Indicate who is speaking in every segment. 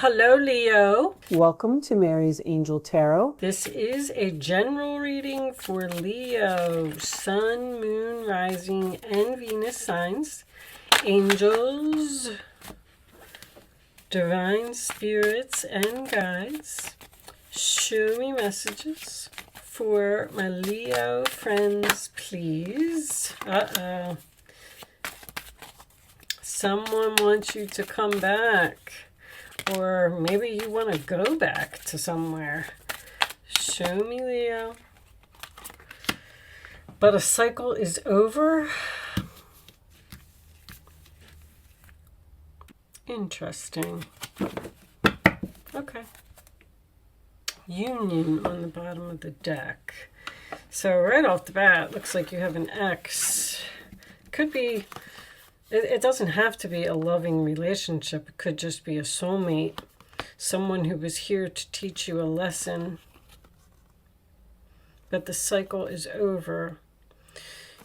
Speaker 1: Hello, Leo.
Speaker 2: Welcome to Mary's Angel Tarot.
Speaker 1: This is a general reading for Leo, Sun, Moon, Rising, and Venus signs, angels, divine spirits, and guides. Show me messages for my Leo friends, please. Someone wants you to come back. Or maybe you want to go back to somewhere. Show me, Leo. But a cycle is over. Interesting. Okay. Union on the bottom of the deck. So right off the bat, looks like you have an ex. Could be... It doesn't have to be a loving relationship. It could just be a soulmate. Someone who was here to teach you a lesson. But the cycle is over.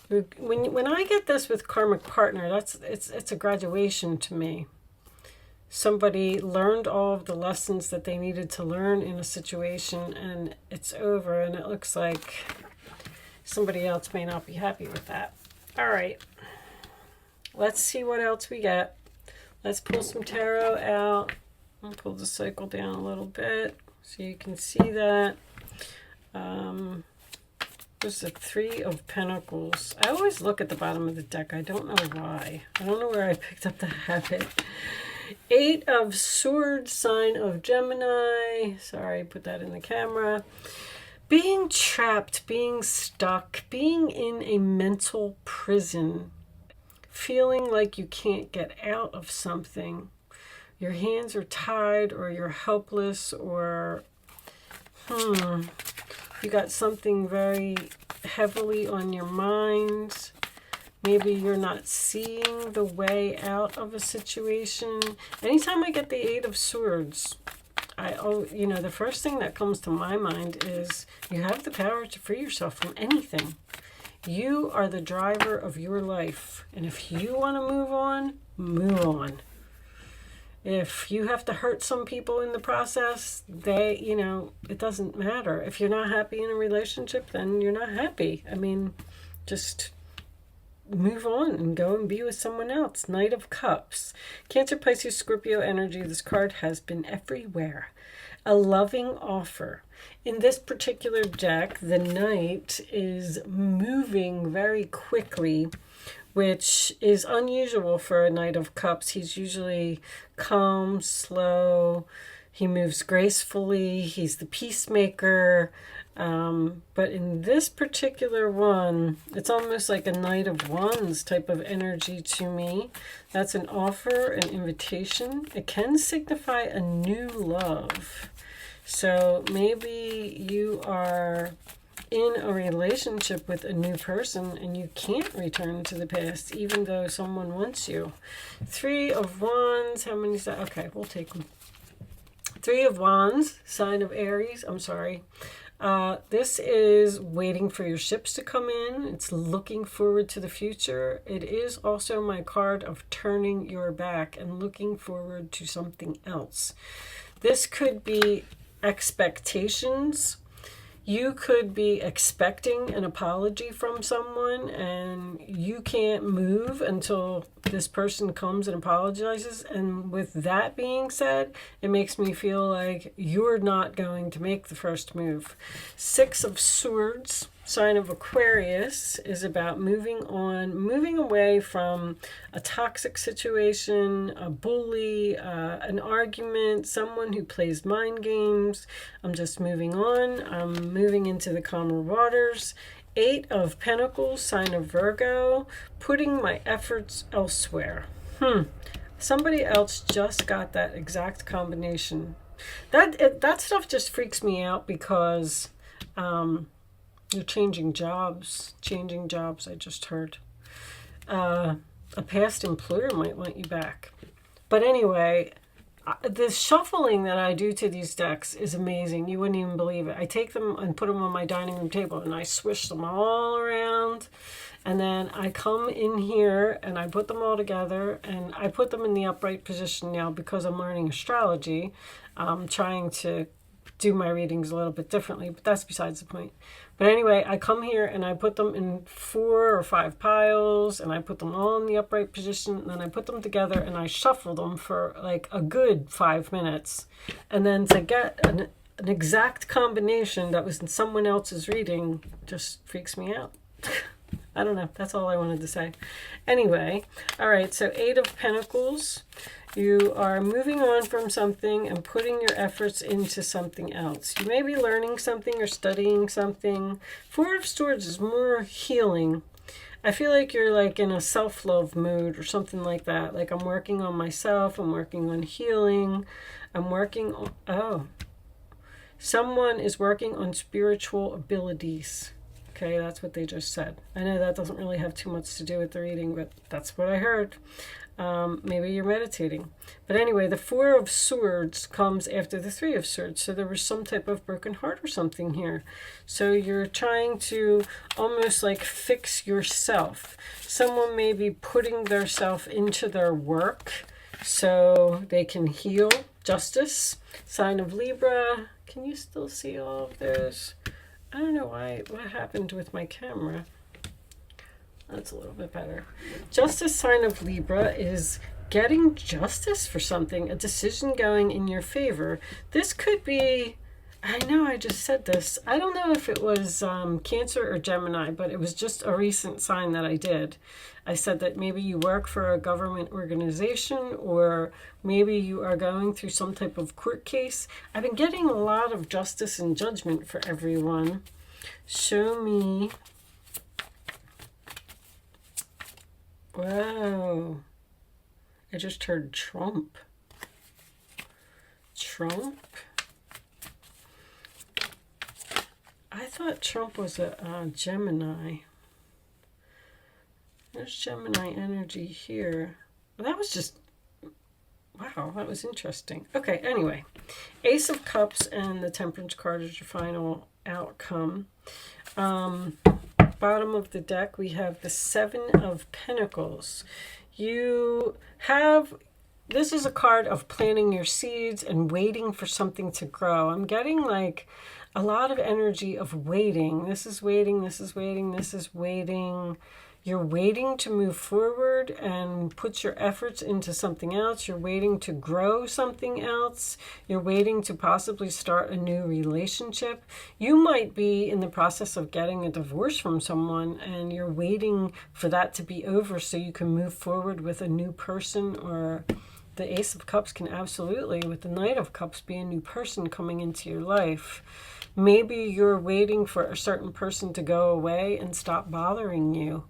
Speaker 1: When I get this with karmic partner, it's a graduation to me. Somebody learned all of the lessons that they needed to learn in a situation, and it's over. And it looks like somebody else may not be happy with that. All right. Let's see what else we get. Let's pull some tarot out. I'll pull the cycle down a little bit so you can see that. There's the Three of Pentacles. I always look at the bottom of the deck. I don't know why. I don't know where I picked up the habit. Eight of Swords, sign of Gemini. Sorry, put that in the camera. Being trapped, being stuck, being in a mental prison. Feeling like you can't get out of something. Your hands are tied, or you're helpless, or you got something very heavily on your mind. Maybe you're not seeing the way out of a situation. Anytime I get the Eight of Swords, the first thing that comes to my mind is you have the power to free yourself from anything. You are the driver of your life. And if you want to move on, move on. If you have to hurt some people in the process, it doesn't matter. If you're not happy in a relationship, then you're not happy. I mean, just move on and go and be with someone else. Knight of Cups. Cancer, Pisces, Scorpio energy. This card has been everywhere. A loving offer. In this particular deck, the Knight is moving very quickly, which is unusual for a Knight of Cups. He's usually calm, slow. He moves gracefully. He's the peacemaker. But in this particular one, it's almost like a Knight of Wands type of energy to me. That's an offer, an invitation. It can signify a new love. So maybe you are in a relationship with a new person and you can't return to the past even though someone wants you. Three of Wands. How many? Okay, we'll take them. Three of Wands, sign of Aries. I'm sorry. This is waiting for your ships to come in. It's looking forward to the future. It is also my card of turning your back and looking forward to something else. This could be expectations. You could be expecting an apology from someone and you can't move until this person comes and apologizes. And with that being said, it makes me feel like you're not going to make the first move. Six of Swords, sign of Aquarius, is about moving on, moving away from a toxic situation, a bully, an argument, someone who plays mind games. I'm just moving on. I'm moving into the calmer waters. Eight of Pentacles, sign of Virgo, putting my efforts elsewhere. Somebody else just got that exact combination. That stuff just freaks me out because you're changing jobs, I just heard. A past employer might want you back. But anyway, The shuffling that I do to these decks is amazing. You wouldn't even believe it. I take them and put them on my dining room table and I swish them all around. And then I come in here and I put them all together and I put them in the upright position now because I'm learning astrology. I'm trying to do my readings a little bit differently, but that's besides the point. But anyway, I come here and I put them in 4 or 5 piles and I put them all in the upright position and then I put them together and I shuffle them for like a good 5 minutes. And then to get an exact combination that was in someone else's reading just freaks me out. I don't know. That's all I wanted to say. Anyway, all right, so 8 of Pentacles. You are moving on from something and putting your efforts into something else. You may be learning something or studying something. 4 of Swords is more healing. I feel like you're like in a self-love mood or something like that. Like I'm working on myself. I'm working on healing. I'm working on... Oh. Someone is working on spiritual abilities. Okay, that's what they just said. I know that doesn't really have too much to do with the reading, but that's what I heard. Maybe you're meditating. But anyway, the 4 of Swords comes after the 3 of Swords. So there was some type of broken heart or something here. So you're trying to almost like fix yourself. Someone may be putting their self into their work so they can heal. Justice, sign of Libra. Can you still see all of those? I don't know what happened with my camera. That's a little bit better. Justice, sign of Libra, is getting justice for something, a decision going in your favor. This could be, I know I just said this. I don't know if it was Cancer or Gemini, but it was just a recent sign that I did. I said that maybe you work for a government organization or maybe you are going through some type of court case. I've been getting a lot of justice and judgment for everyone. Show me. Wow. I just heard Trump. Trump? I thought Trump was a Gemini. There's Gemini energy here. Well, that was just, wow, that was interesting. Okay, anyway. Ace of Cups and the Temperance card is your final outcome. Bottom of the deck, we have the 7 of Pentacles. You have, this is a card of planting your seeds and waiting for something to grow. I'm getting like a lot of energy of waiting. This is waiting, this is waiting, this is waiting. You're waiting to move forward and put your efforts into something else. You're waiting to grow something else. You're waiting to possibly start a new relationship. You might be in the process of getting a divorce from someone and you're waiting for that to be over so you can move forward with a new person. Or the Ace of Cups can absolutely, with the Knight of Cups, be a new person coming into your life. Maybe you're waiting for a certain person to go away and stop bothering you.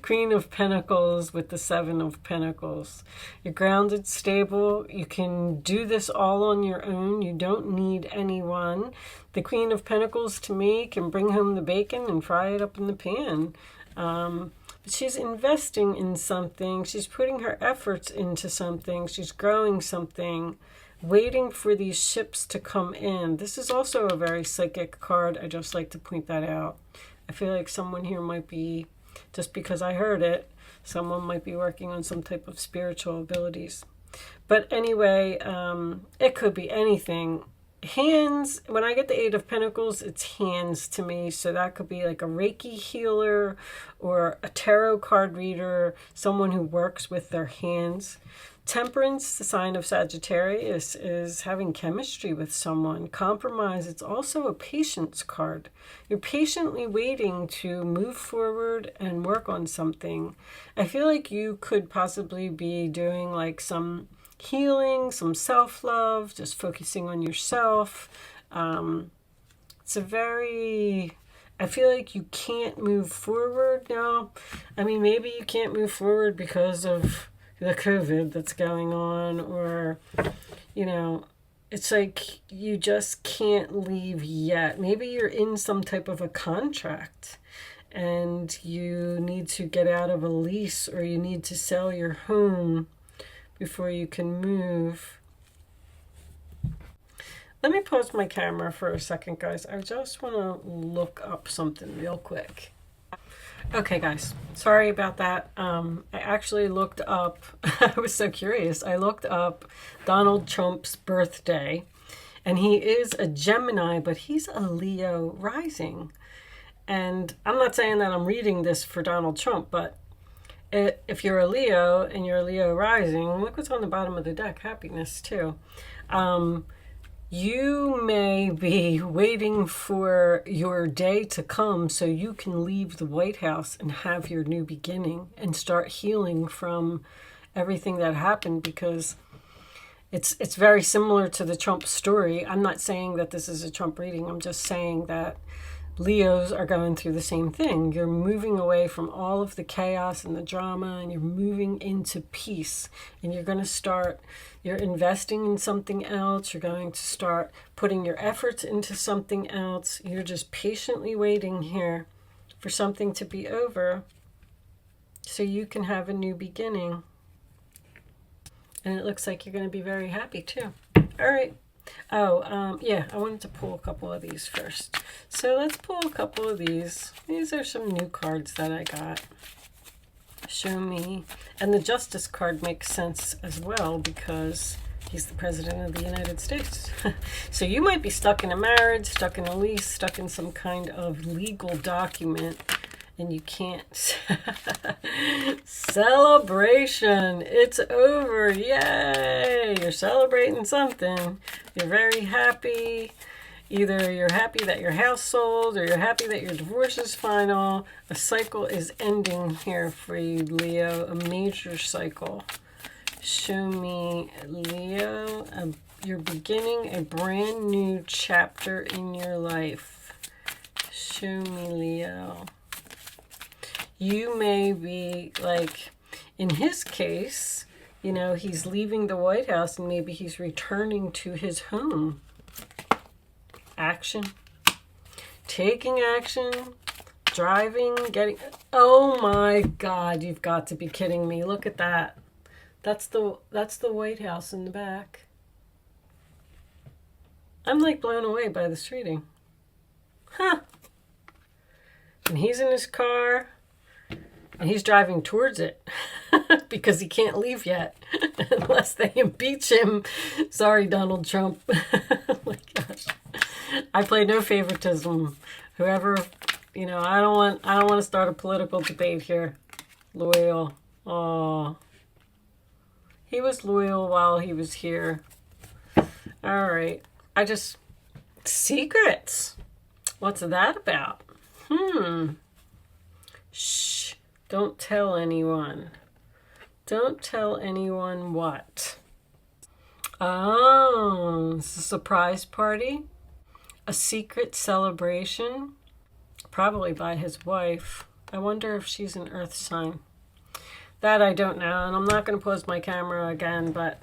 Speaker 1: Queen of Pentacles with the 7 of Pentacles. You're grounded, stable. You can do this all on your own. You don't need anyone. The Queen of Pentacles, to me, can bring home the bacon and fry it up in the pan. But she's investing in something. She's putting her efforts into something. She's growing something. Waiting for these ships to come in. This is also a very psychic card. I just like to point that out. I feel like someone here might be, just because I heard it, someone might be working on some type of spiritual abilities. But anyway, it could be anything. Hands, when I get the 8 of Pentacles, it's hands to me. So that could be like a Reiki healer or a tarot card reader, someone who works with their hands. Temperance, the sign of Sagittarius, is having chemistry with someone. Compromise, it's also a patience card. You're patiently waiting to move forward and work on something. I feel like you could possibly be doing like some healing, some self-love, just focusing on yourself. It's a very... I feel like you can't move forward now. I mean, maybe you can't move forward because of the COVID that's going on, or, you know, it's like you just can't leave yet. Maybe you're in some type of a contract and you need to get out of a lease or you need to sell your home, before you can move. Let me pause my camera for a second, guys. I just want to look up something real quick. Okay, guys, sorry about that. I actually looked up, I was so curious. I looked up Donald Trump's birthday, and he is a Gemini, but he's a Leo rising. And I'm not saying that I'm reading this for Donald Trump, but if you're a Leo and you're a Leo rising, look what's on the bottom of the deck, happiness too. You may be waiting for your day to come so you can leave the White House and have your new beginning and start healing from everything that happened, because it's very similar to the Trump story. I'm not saying that this is a Trump reading. I'm just saying that Leos are going through the same thing. You're moving away from all of the chaos and the drama, and you're moving into peace. And you're going to start, you're investing in something else. You're going to start putting your efforts into something else. You're just patiently waiting here for something to be over so you can have a new beginning. And it looks like you're going to be very happy too. All right. Yeah, I wanted to pull a couple of these first. So let's pull a couple of these. These are some new cards that I got. Show me. And the Justice card makes sense as well because he's the President of the United States. So you might be stuck in a marriage, stuck in a lease, stuck in some kind of legal document, and you can't. Celebration! It's over! Yay! You're celebrating something. You're very happy. Either you're happy that your house sold, or you're happy that your divorce is final. A cycle is ending here for you, Leo. A major cycle. Show me, Leo. You're beginning a brand new chapter in your life. Show me, Leo. You may be like, in his case, you know, he's leaving the White House and maybe he's returning to his home. Action. Taking action. Driving. Getting... Oh my God, you've got to be kidding me. Look at that. That's the White House in the back. I'm like blown away by this reading. Huh. And he's in his car. And he's driving towards it because he can't leave yet unless they impeach him. Sorry, Donald Trump. Oh my gosh. I play no favoritism. Whoever, you know, I don't want to start a political debate here. Loyal. Oh. He was loyal while he was here. All right. Secrets. What's that about? Shh. Don't tell anyone. Don't tell anyone what? Oh, it's a surprise party? A secret celebration? Probably by his wife. I wonder if she's an earth sign. That I don't know, and I'm not going to pause my camera again, but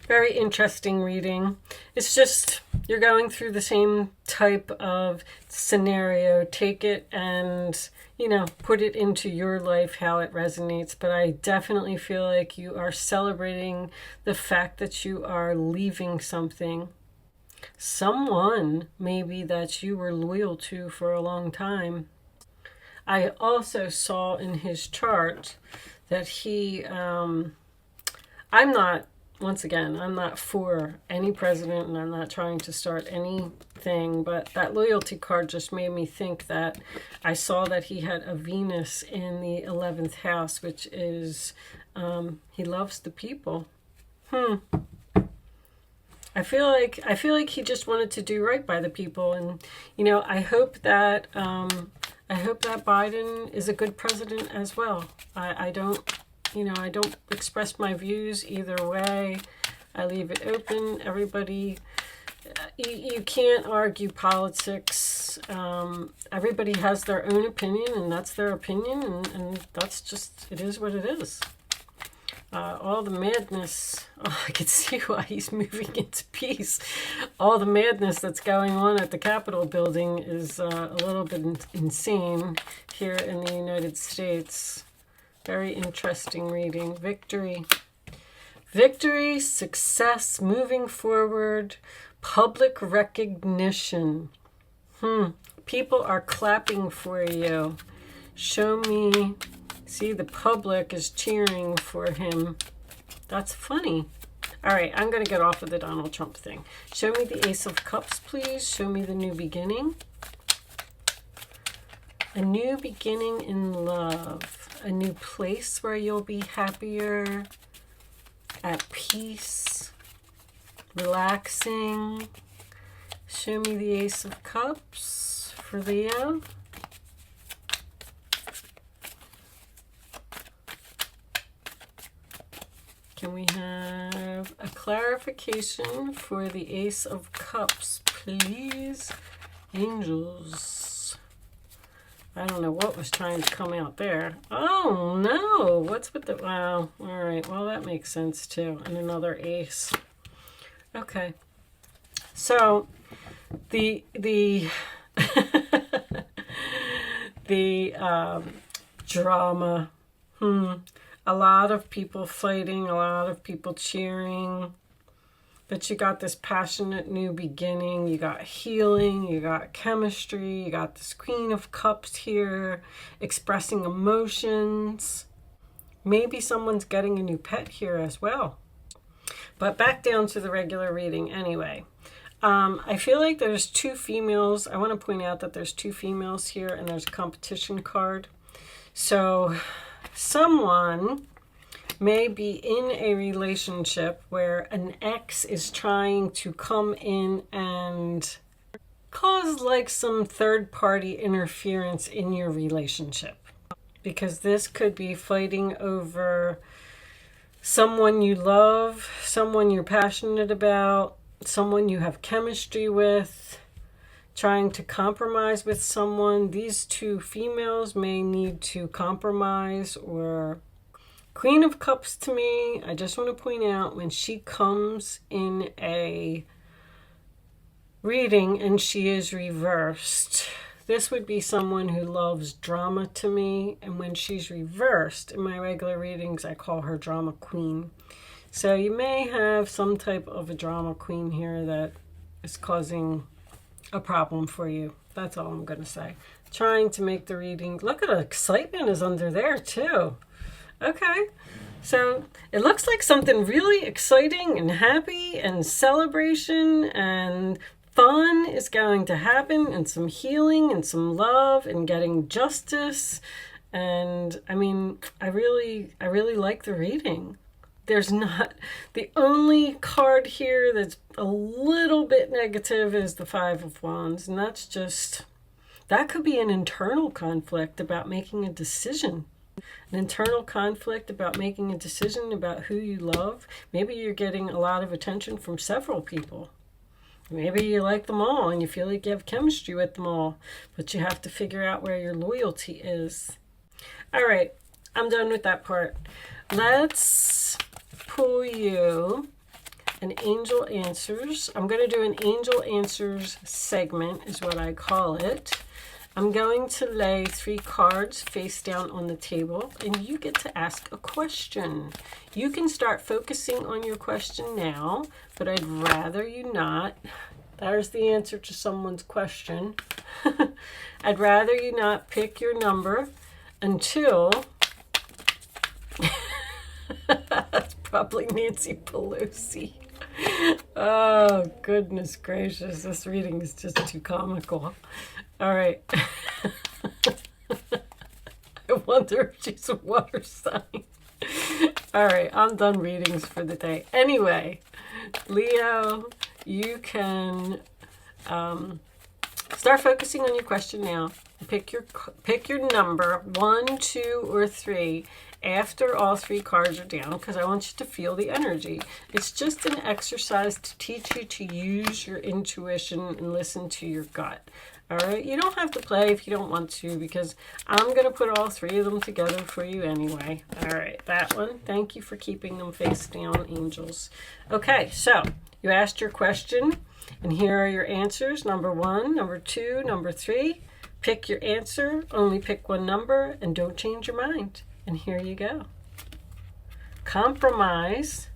Speaker 1: very interesting reading. It's just, you're going through the same type of scenario. Take it and, you know, put it into your life, how it resonates. But I definitely feel like you are celebrating the fact that you are leaving something. Someone maybe that you were loyal to for a long time. I also saw in his chart that he, once again, I'm not for any president, and I'm not trying to start anything, but that loyalty card just made me think that I saw that he had a Venus in the 11th house, which is, he loves the people. I feel like he just wanted to do right by the people, and, you know, I hope that Biden is a good president as well. I don't express my views either way. I leave it open. Everybody, you can't argue politics. Everybody has their own opinion, and that's their opinion, and that's just, it is what it is. All the madness, I can see why he's moving into peace. All the madness that's going on at the Capitol building is a little bit insane here in the United States. Very interesting reading. Victory. Victory, success, moving forward, public recognition. People are clapping for you. Show me. See, the public is cheering for him. That's funny. All right, I'm going to get off of the Donald Trump thing. Show me the Ace of Cups, please. Show me the new beginning. A new beginning in love. A new place where you'll be happier, at peace, relaxing. Show me the Ace of Cups for Leo. Can we have a clarification for the Ace of Cups, please? Angels. I don't know what was trying to come out there. Oh, no. What's with the... Wow. All right. Well, that makes sense, too. And another ace. Okay. So, the drama. A lot of people fighting, a lot of people cheering. But you got this passionate new beginning. You got healing. You got chemistry. You got this Queen of Cups here, expressing emotions. Maybe someone's getting a new pet here as well. But back down to the regular reading anyway. I feel like there's two females. I want to point out that there's two females here and there's a competition card. So someone may be in a relationship where an ex is trying to come in and cause like some third-party interference in your relationship. Because this could be fighting over someone you love, someone you're passionate about, someone you have chemistry with, trying to compromise with someone. These two females may need to compromise. Or Queen of Cups to me, I just want to point out, when she comes in a reading and she is reversed, this would be someone who loves drama to me. And when she's reversed, in my regular readings, I call her Drama Queen. So you may have some type of a drama queen here that is causing a problem for you. That's all I'm going to say. Trying to make the reading. Look at the excitement is under there too. Okay. So it looks like something really exciting and happy and celebration and fun is going to happen, and some healing and some love and getting justice. And I mean, I really like the reading. There's not, the only card here that's a little bit negative is the Five of Wands. And that's just, that could be an internal conflict about making a decision. An internal conflict about making a decision about who you love. Maybe you're getting a lot of attention from several people. Maybe you like them all and you feel like you have chemistry with them all. But you have to figure out where your loyalty is. All right, I'm done with that part. Let's pull you an Angel Answers. I'm going to do an Angel Answers segment is what I call it. I'm going to lay 3 cards face down on the table and you get to ask a question. You can start focusing on your question now, but I'd rather you not. There's the answer to someone's question. I'd rather you not pick your number until... That's probably Nancy Pelosi. Oh, goodness gracious. This reading is just too comical. All right. I wonder if she's a water sign. All right, I'm done readings for the day. Anyway, Leo, you can start focusing on your question now. Pick your number, 1, 2, or 3. After all 3 cards are down, because I want you to feel the energy. It's just an exercise to teach you to use your intuition and listen to your gut. All right, you don't have to play if you don't want to, because I'm going to put all 3 of them together for you anyway. All right, that one. Thank you for keeping them face down, angels. Okay, so you asked your question, and here are your answers. Number 1, number 2, number 3. Pick your answer, only pick one number, and don't change your mind. And here you go. Compromise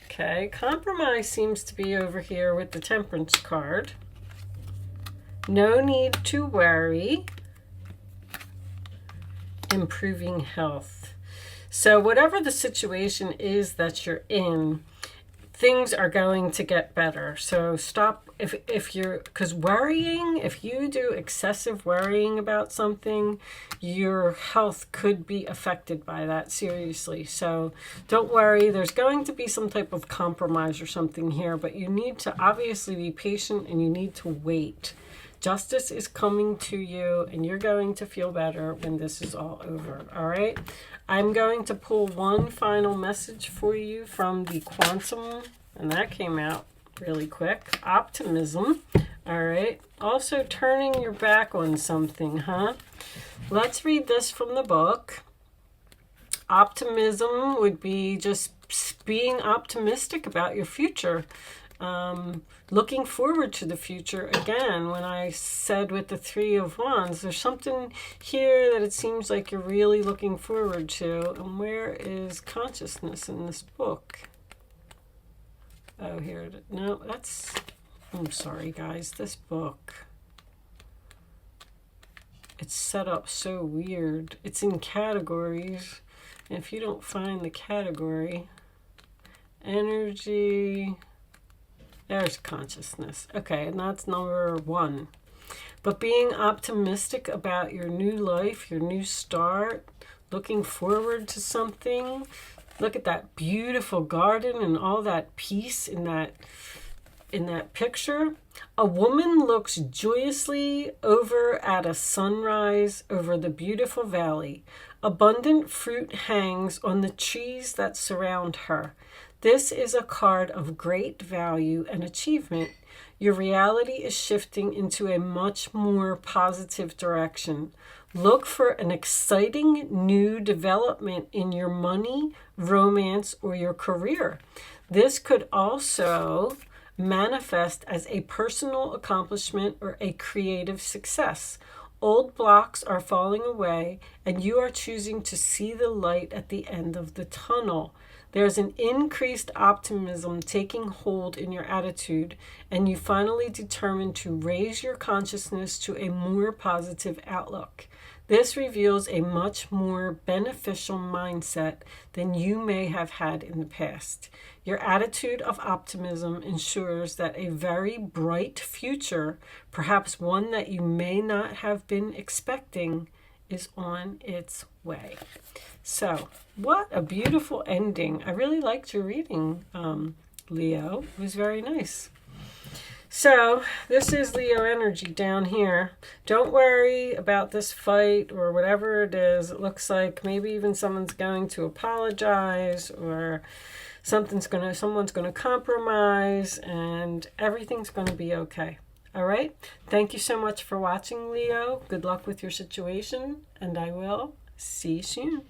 Speaker 1: Okay, compromise seems to be over here with the Temperance card. No need to worry. Improving health. So whatever the situation is that you're in, things are going to get better. So stop if you're, because worrying, if you do excessive worrying about something, your health could be affected by that seriously. So don't worry. There's going to be some type of compromise or something here, but you need to obviously be patient and you need to wait. Justice is coming to you and you're going to feel better when this is all over. All right. I'm going to pull one final message for you from the quantum, and that came out really quick. Optimism. All right. Also turning your back on something, huh? Let's read this from the book. Optimism would be just being optimistic about your future. Looking forward to the future. Again, when I said with the Three of Wands, there's something here that it seems like you're really looking forward to. And where is consciousness in this book? Oh, here it is. No, that's... I'm sorry, guys. This book, it's set up so weird. It's in categories. And if you don't find the category, energy... There's consciousness. Okay, and that's number 1. But being optimistic about your new life, your new start, looking forward to something. Look at that beautiful garden and all that peace in that picture. A woman looks joyously over at a sunrise over the beautiful valley. Abundant fruit hangs on the trees that surround her. This is a card of great value and achievement. Your reality is shifting into a much more positive direction. Look for an exciting new development in your money, romance, or your career. This could also manifest as a personal accomplishment or a creative success. Old blocks are falling away, and you are choosing to see the light at the end of the tunnel. There's an increased optimism taking hold in your attitude, and you finally determine to raise your consciousness to a more positive outlook. This reveals a much more beneficial mindset than you may have had in the past. Your attitude of optimism ensures that a very bright future, perhaps one that you may not have been expecting, is on its way. So, what a beautiful ending. I really liked your reading, Leo. It was very nice. So, this is Leo energy down here. Don't worry about this fight or whatever it is. It looks like maybe even someone's going to apologize or someone's going to compromise and everything's going to be okay. All right? Thank you so much for watching, Leo. Good luck with your situation, and I will see you soon.